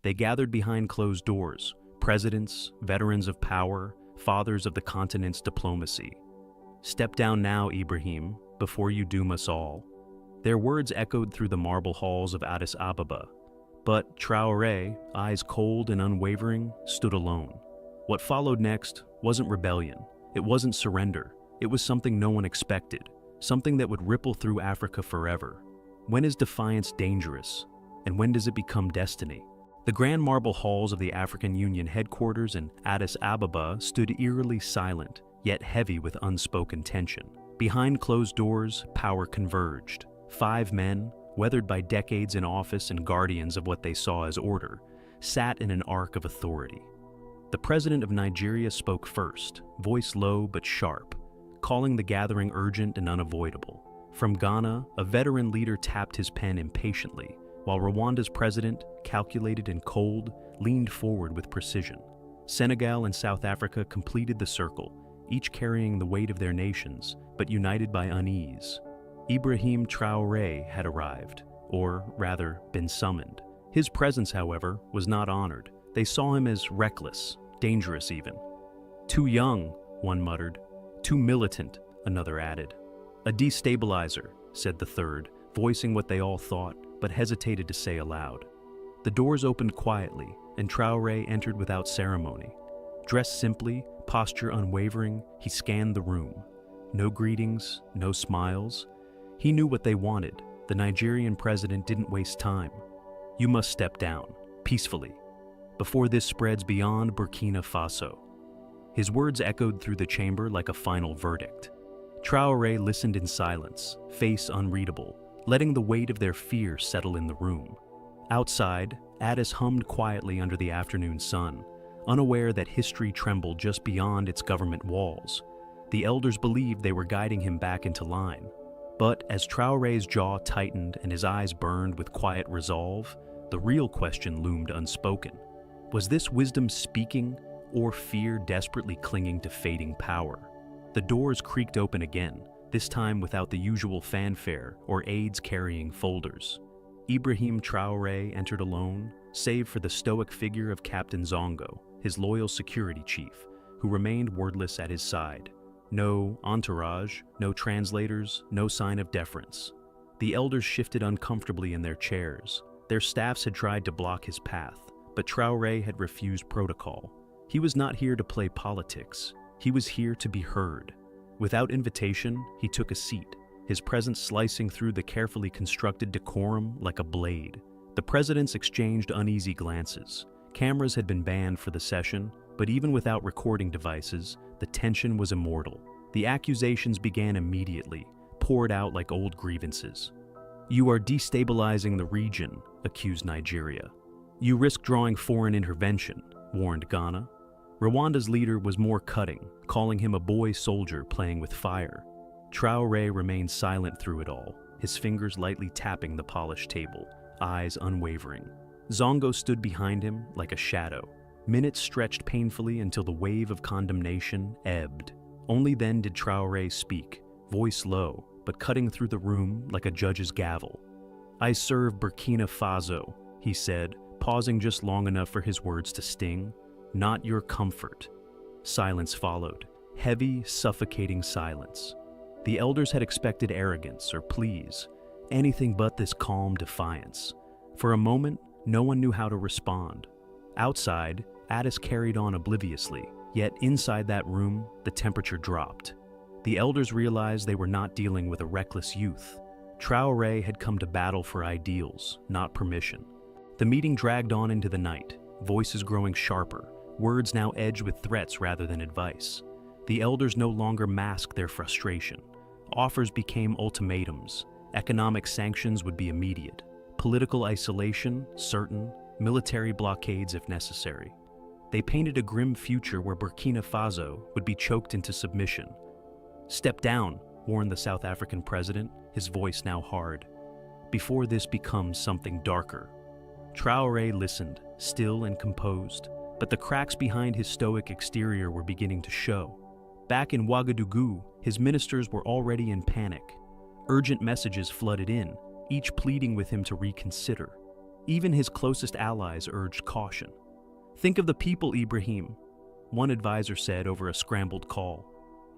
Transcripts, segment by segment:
They gathered behind closed doors, presidents, veterans of power, fathers of the continent's diplomacy. "Step down now, Ibrahim, before you doom us all." Their words echoed through the marble halls of Addis Ababa. But Traoré, eyes cold and unwavering, stood alone. What followed next wasn't rebellion. It wasn't surrender. It was something no one expected, something that would ripple through Africa forever. When is defiance dangerous? And when does it become destiny? The grand marble halls of the African Union headquarters in Addis Ababa stood eerily silent, yet heavy with unspoken tension. Behind closed doors, power converged. 5 men, weathered by decades in office and guardians of what they saw as order, sat in an arc of authority. The president of Nigeria spoke first, voice low but sharp, calling the gathering urgent and unavoidable. From Ghana, a veteran leader tapped his pen impatiently, while Rwanda's president, calculated and cold, leaned forward with precision. Senegal and South Africa completed the circle, each carrying the weight of their nations, but united by unease. Ibrahim Traoré had arrived, or rather, been summoned. His presence, however, was not honored. They saw him as reckless, dangerous even. "Too young," one muttered. "Too militant," another added. "A destabilizer," said the third, voicing what they all thought, but hesitated to say aloud. The doors opened quietly, and Traoré entered without ceremony. Dressed simply, posture unwavering, he scanned the room. No greetings, no smiles. He knew what they wanted. The Nigerian president didn't waste time. "You must step down, peacefully, before this spreads beyond Burkina Faso." His words echoed through the chamber like a final verdict. Traoré listened in silence, face unreadable, letting the weight of their fear settle in the room. Outside, Addis hummed quietly under the afternoon sun, unaware that history trembled just beyond its government walls. The elders believed they were guiding him back into line. But as Traoré's jaw tightened and his eyes burned with quiet resolve, the real question loomed unspoken. Was this wisdom speaking, or fear desperately clinging to fading power? The doors creaked open again, this time without the usual fanfare or aides carrying folders. Ibrahim Traoré entered alone, save for the stoic figure of Captain Zongo, his loyal security chief, who remained wordless at his side. No entourage, no translators, no sign of deference. The elders shifted uncomfortably in their chairs. Their staffs had tried to block his path, but Traoré had refused protocol. He was not here to play politics. He was here to be heard. Without invitation, he took a seat, his presence slicing through the carefully constructed decorum like a blade. The presidents exchanged uneasy glances. Cameras had been banned for the session, but even without recording devices, the tension was immortal. The accusations began immediately, poured out like old grievances. "You are destabilizing the region," accused Nigeria. "You risk drawing foreign intervention," warned Ghana. Rwanda's leader was more cutting, calling him a boy soldier playing with fire. Traoré remained silent through it all, his fingers lightly tapping the polished table, eyes unwavering. Zongo stood behind him like a shadow. Minutes stretched painfully until the wave of condemnation ebbed. Only then did Traoré speak, voice low, but cutting through the room like a judge's gavel. "I serve Burkina Faso," he said, pausing just long enough for his words to sting. "Not your comfort." Silence followed, heavy, suffocating silence. The elders had expected arrogance or pleas, anything but this calm defiance. For a moment, no one knew how to respond. Outside, Addis carried on obliviously, yet inside that room, the temperature dropped. The elders realized they were not dealing with a reckless youth. Traoré had come to battle for ideals, not permission. The meeting dragged on into the night, voices growing sharper, words now edged with threats rather than advice. The elders no longer masked their frustration. Offers became ultimatums. Economic sanctions would be immediate. Political isolation, certain. Military blockades if necessary. They painted a grim future where Burkina Faso would be choked into submission. "Step down," warned the South African president, his voice now hard, "before this becomes something darker." Traoré listened, still and composed, but the cracks behind his stoic exterior were beginning to show. Back in Ouagadougou, his ministers were already in panic. Urgent messages flooded in, each pleading with him to reconsider. Even his closest allies urged caution. "Think of the people, Ibrahim," one advisor said over a scrambled call.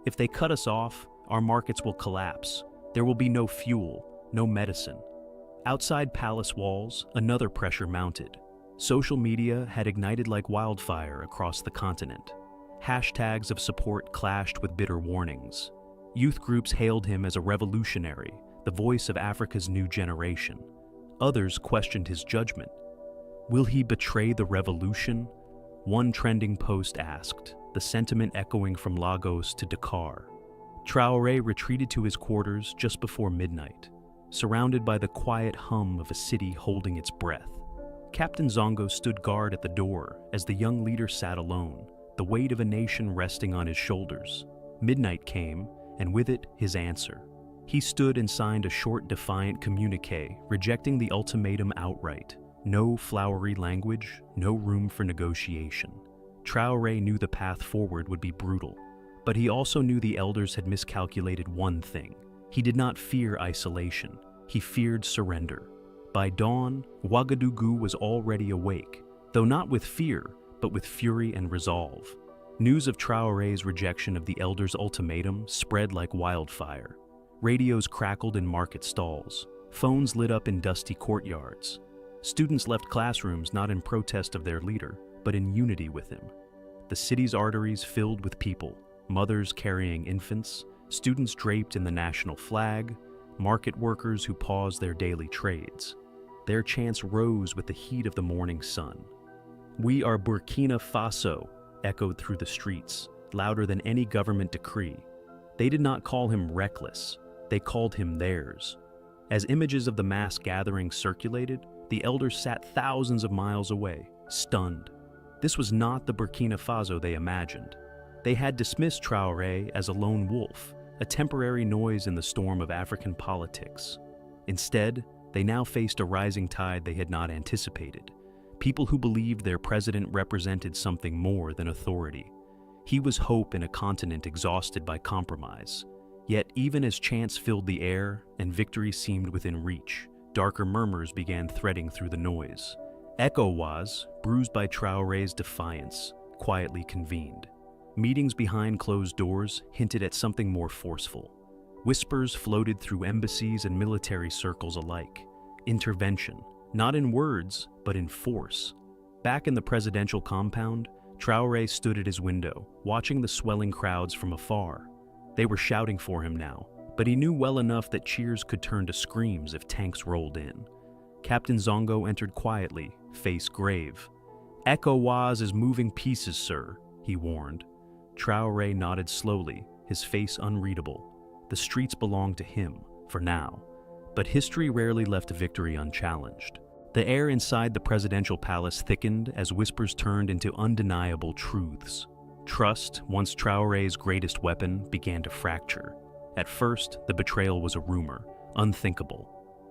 "If they cut us off, our markets will collapse. There will be no fuel, no medicine." Outside palace walls, another pressure mounted. Social media had ignited like wildfire across the continent. Hashtags of support clashed with bitter warnings. Youth groups hailed him as a revolutionary, the voice of Africa's new generation. Others questioned his judgment. Will he betray the revolution? One trending post asked, the sentiment echoing from Lagos to Dakar. Traoré retreated to his quarters just before midnight, surrounded by the quiet hum of a city holding its breath. Captain Zongo stood guard at the door as the young leader sat alone, the weight of a nation resting on his shoulders. Midnight came, and with it, his answer. He stood and signed a short, defiant communiqué, rejecting the ultimatum outright. No flowery language, no room for negotiation. Traoré knew the path forward would be brutal, but he also knew the elders had miscalculated one thing. He did not fear isolation. He feared surrender. By dawn, Ouagadougou was already awake, though not with fear, but with fury and resolve. News of Traoré's rejection of the elders' ultimatum spread like wildfire. Radios crackled in market stalls. Phones lit up in dusty courtyards. Students left classrooms not in protest of their leader, but in unity with him. The city's arteries filled with people, mothers carrying infants, students draped in the national flag, market workers who paused their daily trades. Their chants rose with the heat of the morning sun. "We are Burkina Faso," echoed through the streets, louder than any government decree. They did not call him reckless, they called him theirs. As images of the mass gathering circulated, the elders sat thousands of miles away, stunned. This was not the Burkina Faso they imagined. They had dismissed Traoré as a lone wolf, a temporary noise in the storm of African politics. Instead, they now faced a rising tide they had not anticipated. People who believed their president represented something more than authority. He was hope in a continent exhausted by compromise. Yet even as chants filled the air and victory seemed within reach, darker murmurs began threading through the noise. ECOWAS, bruised by Traoré's defiance, quietly convened. Meetings behind closed doors hinted at something more forceful. Whispers floated through embassies and military circles alike. Intervention, not in words, but in force. Back in the presidential compound, Traoré stood at his window, watching the swelling crowds from afar. They were shouting for him now, but he knew well enough that cheers could turn to screams if tanks rolled in. Captain Zongo entered quietly, face grave. "ECOWAS is moving pieces, sir," he warned. Traoré nodded slowly, his face unreadable. The streets belonged to him, for now. But history rarely left victory unchallenged. The air inside the presidential palace thickened as whispers turned into undeniable truths. Trust, once Traoré's greatest weapon, began to fracture. At first, the betrayal was a rumor, unthinkable.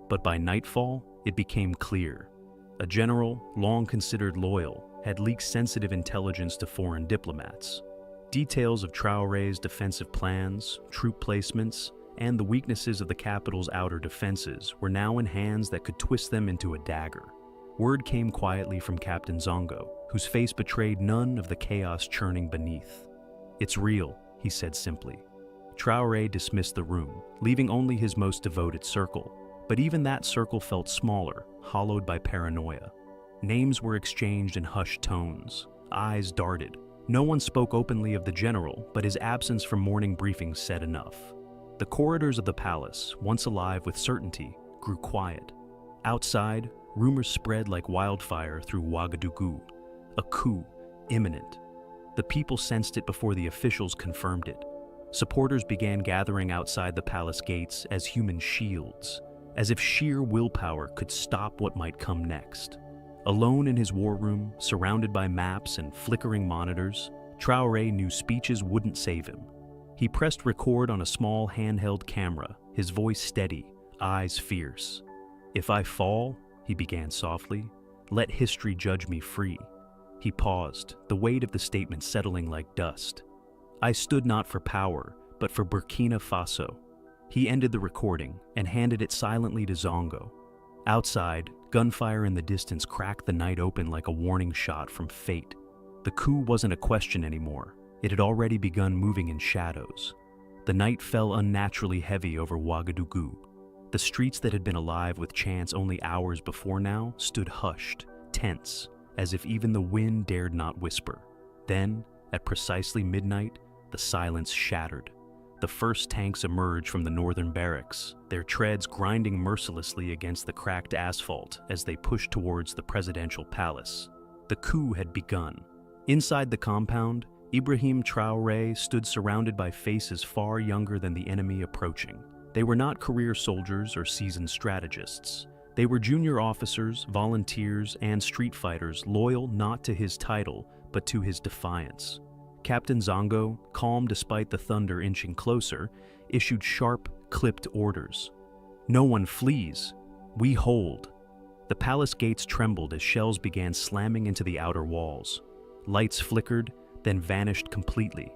But by nightfall, it became clear. A general, long considered loyal, had leaked sensitive intelligence to foreign diplomats. Details of Traoré's defensive plans, troop placements, and the weaknesses of the capital's outer defenses were now in hands that could twist them into a dagger. Word came quietly from Captain Zongo, whose face betrayed none of the chaos churning beneath. "It's real," he said simply. Traoré dismissed the room, leaving only his most devoted circle. But even that circle felt smaller, hollowed by paranoia. Names were exchanged in hushed tones. Eyes darted. No one spoke openly of the general, but his absence from morning briefings said enough. The corridors of the palace, once alive with certainty, grew quiet. Outside, rumors spread like wildfire through Ouagadougou. A coup, imminent. The people sensed it before the officials confirmed it. Supporters began gathering outside the palace gates as human shields, as if sheer willpower could stop what might come next. Alone in his war room, surrounded by maps and flickering monitors, Traoré knew speeches wouldn't save him. He pressed record on a small handheld camera, his voice steady, eyes fierce. "If I fall," he began softly, "let history judge me free." He paused, the weight of the statement settling like dust. "I stood not for power, but for Burkina Faso." He ended the recording and handed it silently to Zongo. Outside, Gunfire in the distance cracked the night open like a warning shot from fate. The coup wasn't a question anymore. It had already begun moving in shadows. The night fell unnaturally heavy over Ouagadougou. The streets that had been alive with chants only hours before now stood hushed, tense, as if even the wind dared not whisper. Then, at precisely midnight, the silence shattered. The first tanks emerged from the northern barracks, their treads grinding mercilessly against the cracked asphalt as they pushed towards the presidential palace. The coup had begun. Inside the compound, Ibrahim Traoré stood surrounded by faces far younger than the enemy approaching. They were not career soldiers or seasoned strategists. They were junior officers, volunteers, and street fighters loyal not to his title, but to his defiance. Captain Zongo, calm despite the thunder inching closer, issued sharp, clipped orders. "No one flees. We hold." The palace gates trembled as shells began slamming into the outer walls. Lights flickered, then vanished completely,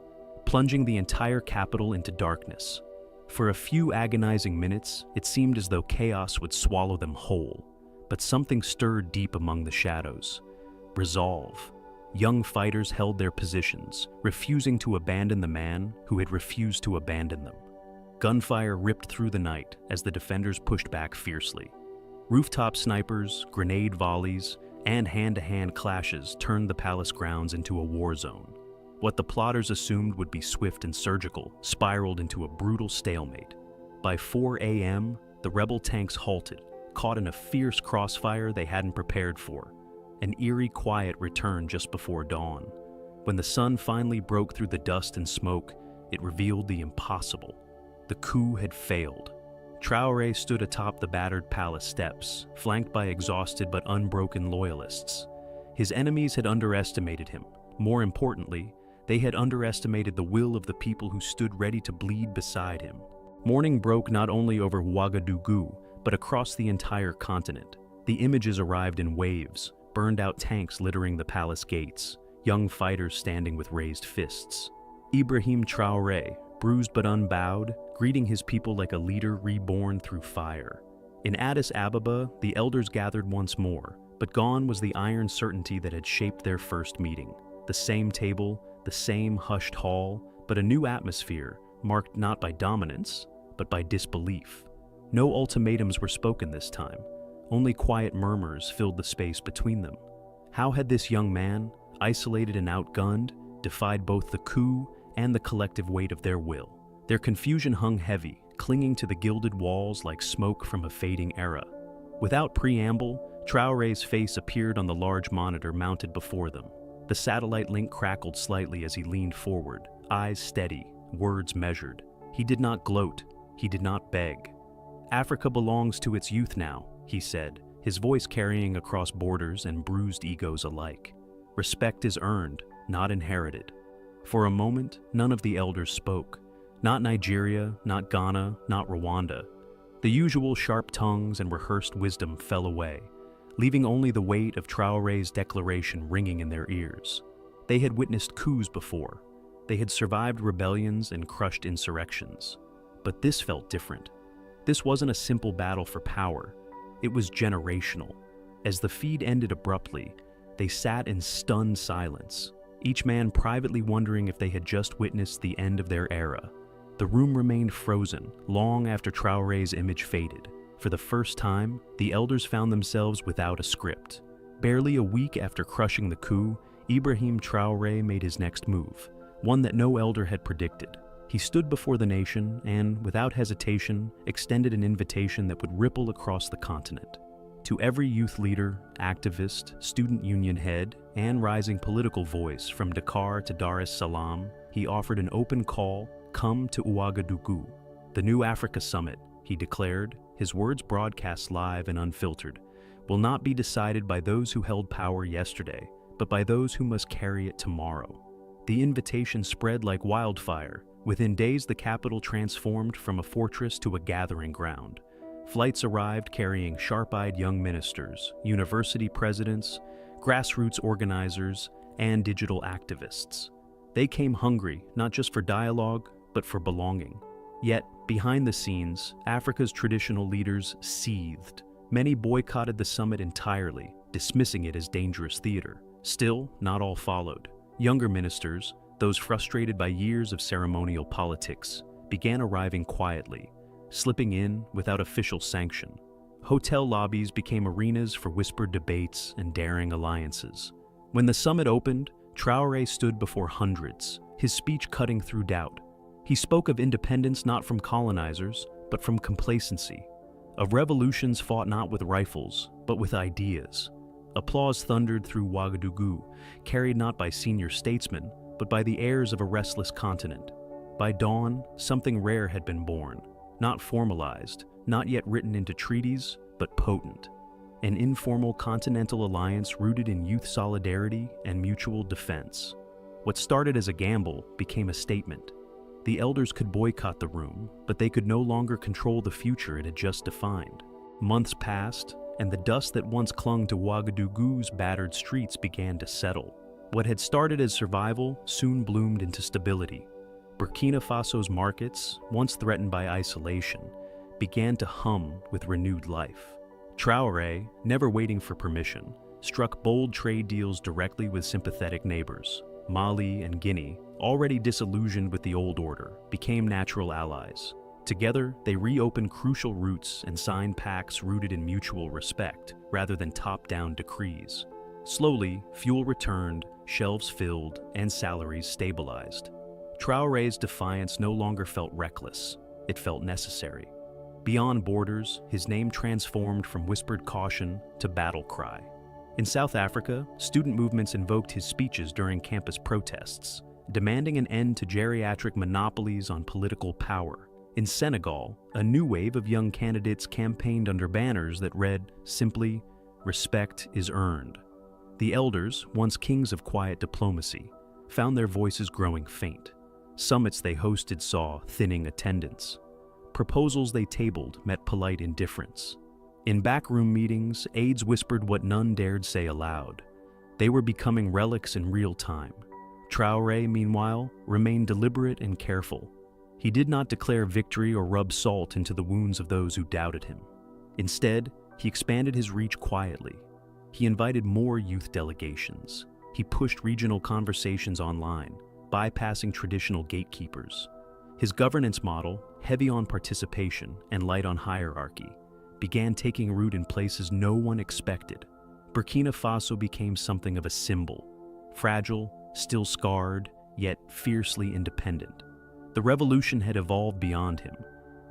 plunging the entire capital into darkness. For a few agonizing minutes, it seemed as though chaos would swallow them whole. But something stirred deep among the shadows. Resolve. Young fighters held their positions, refusing to abandon the man who had refused to abandon them. Gunfire ripped through the night as the defenders pushed back fiercely. Rooftop snipers, grenade volleys, and hand-to-hand clashes turned the palace grounds into a war zone. What the plotters assumed would be swift and surgical spiraled into a brutal stalemate. By 4 a.m., the rebel tanks halted, caught in a fierce crossfire they hadn't prepared for. An eerie quiet returned just before dawn. When the sun finally broke through the dust and smoke, it revealed the impossible. The coup had failed. Traoré stood atop the battered palace steps, flanked by exhausted but unbroken loyalists. His enemies had underestimated him. More importantly, they had underestimated the will of the people who stood ready to bleed beside him. Morning broke not only over Ouagadougou, but across the entire continent. The images arrived in waves, burned-out tanks littering the palace gates, young fighters standing with raised fists. Ibrahim Traoré, bruised but unbowed, greeting his people like a leader reborn through fire. In Addis Ababa, the elders gathered once more, but gone was the iron certainty that had shaped their first meeting. The same table, the same hushed hall, but a new atmosphere, marked not by dominance, but by disbelief. No ultimatums were spoken this time. Only quiet murmurs filled the space between them. How had this young man, isolated and outgunned, defied both the coup and the collective weight of their will? Their confusion hung heavy, clinging to the gilded walls like smoke from a fading era. Without preamble, Traoré's face appeared on the large monitor mounted before them. The satellite link crackled slightly as he leaned forward, eyes steady, words measured. He did not gloat, he did not beg. "Africa belongs to its youth now," he said, his voice carrying across borders and bruised egos alike. "Respect is earned, not inherited." For a moment, none of the elders spoke. Not Nigeria, not Ghana, not Rwanda. The usual sharp tongues and rehearsed wisdom fell away, leaving only the weight of Traoré's declaration ringing in their ears. They had witnessed coups before. They had survived rebellions and crushed insurrections. But this felt different. This wasn't a simple battle for power. It was generational. As the feed ended abruptly, they sat in stunned silence, each man privately wondering if they had just witnessed the end of their era. The room remained frozen long after Traoré's image faded. For the first time, the elders found themselves without a script. Barely a week after crushing the coup, Ibrahim Traoré made his next move, one that no elder had predicted. He stood before the nation and, without hesitation, extended an invitation that would ripple across the continent. To every youth leader, activist, student union head, and rising political voice from Dakar to Dar es Salaam, he offered an open call: "Come to Ouagadougou." The new Africa Summit, he declared, his words broadcast live and unfiltered, will not be decided by those who held power yesterday, but by those who must carry it tomorrow. The invitation spread like wildfire. Within days, the capital transformed from a fortress to a gathering ground. Flights arrived carrying sharp-eyed young ministers, university presidents, grassroots organizers, and digital activists. They came hungry, not just for dialogue, but for belonging. Yet, behind the scenes, Africa's traditional leaders seethed. Many boycotted the summit entirely, dismissing it as dangerous theater. Still, not all followed. Younger ministers, those frustrated by years of ceremonial politics, began arriving quietly, slipping in without official sanction. Hotel lobbies became arenas for whispered debates and daring alliances. When the summit opened, Traoré stood before hundreds, his speech cutting through doubt. He spoke of independence not from colonizers, but from complacency, of revolutions fought not with rifles, but with ideas. Applause thundered through Ouagadougou, carried not by senior statesmen, but by the heirs of a restless continent. By dawn, something rare had been born, not formalized, not yet written into treaties, but potent. An informal continental alliance rooted in youth solidarity and mutual defense. What started as a gamble became a statement. The elders could boycott the room, but they could no longer control the future it had just defined. Months passed, and the dust that once clung to Ouagadougou's battered streets began to settle. What had started as survival soon bloomed into stability. Burkina Faso's markets, once threatened by isolation, began to hum with renewed life. Traoré, never waiting for permission, struck bold trade deals directly with sympathetic neighbors. Mali and Guinea, already disillusioned with the old order, became natural allies. Together, they reopened crucial routes and signed pacts rooted in mutual respect, rather than top-down decrees. Slowly, fuel returned, shelves filled, and salaries stabilized. Traoré's defiance no longer felt reckless, it felt necessary. Beyond borders, his name transformed from whispered caution to battle cry. In South Africa, student movements invoked his speeches during campus protests, demanding an end to geriatric monopolies on political power. In Senegal, a new wave of young candidates campaigned under banners that read simply, "Respect is earned." The elders, once kings of quiet diplomacy, found their voices growing faint. Summits they hosted saw thinning attendance. Proposals they tabled met polite indifference. In backroom meetings, aides whispered what none dared say aloud. They were becoming relics in real time. Traoré, meanwhile, remained deliberate and careful. He did not declare victory or rub salt into the wounds of those who doubted him. Instead, he expanded his reach quietly. He invited more youth delegations. He pushed regional conversations online, bypassing traditional gatekeepers. His governance model, heavy on participation and light on hierarchy, began taking root in places no one expected. Burkina Faso became something of a symbol, fragile, still scarred, yet fiercely independent. The revolution had evolved beyond him.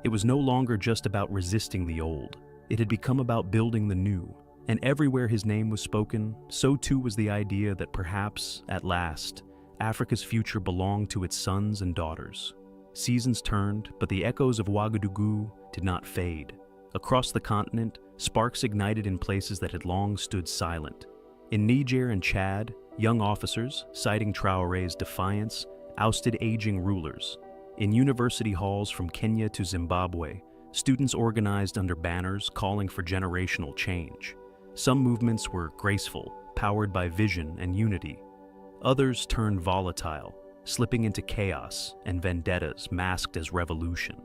It was no longer just about resisting the old. It had become about building the new. And everywhere his name was spoken, so too was the idea that perhaps, at last, Africa's future belonged to its sons and daughters. Seasons turned, but the echoes of Ouagadougou did not fade. Across the continent, sparks ignited in places that had long stood silent. In Niger and Chad, young officers, citing Traoré's defiance, ousted aging rulers. In university halls from Kenya to Zimbabwe, students organized under banners calling for generational change. Some movements were graceful, powered by vision and unity. Others turned volatile, slipping into chaos and vendettas masked as revolution.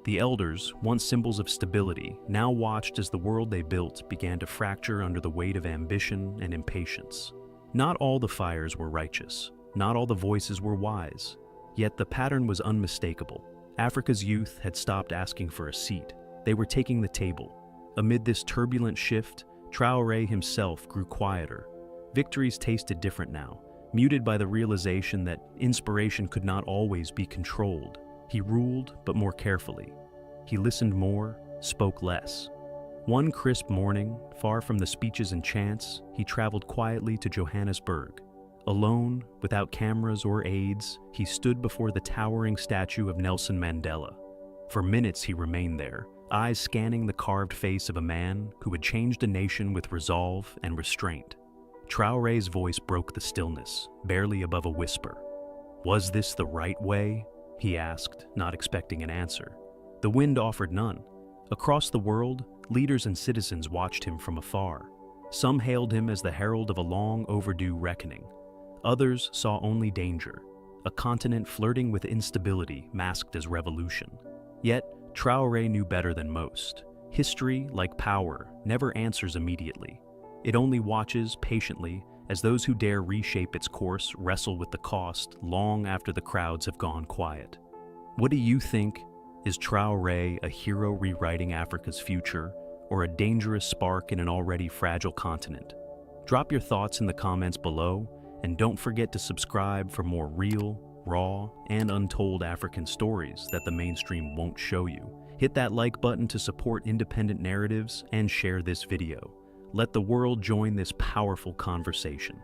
The elders, once symbols of stability, now watched as the world they built began to fracture under the weight of ambition and impatience. Not all the fires were righteous, not all the voices were wise, yet the pattern was unmistakable. Africa's youth had stopped asking for a seat. They were taking the table. Amid this turbulent shift, Traoré himself grew quieter. Victories tasted different now, muted by the realization that inspiration could not always be controlled. He ruled, but more carefully. He listened more, spoke less. One crisp morning, far from the speeches and chants, he traveled quietly to Johannesburg. Alone, without cameras or aides, he stood before the towering statue of Nelson Mandela. For minutes he remained there, eyes scanning the carved face of a man who had changed a nation with resolve and restraint. Traoré's voice broke the stillness, barely above a whisper. Was this the right way? He asked, not expecting an answer. The wind offered none. Across the world, leaders and citizens watched him from afar. Some hailed him as the herald of a long overdue reckoning. Others saw only danger, a continent flirting with instability masked as revolution. Yet, Traoré knew better than most. History, like power, never answers immediately. It only watches patiently as those who dare reshape its course wrestle with the cost long after the crowds have gone quiet. What do you think? Is Traoré a hero rewriting Africa's future, or a dangerous spark in an already fragile continent? Drop your thoughts in the comments below, and don't forget to subscribe for more real, raw, and untold African stories that the mainstream won't show you. Hit that like button to support independent narratives and share this video. Let the world join this powerful conversation.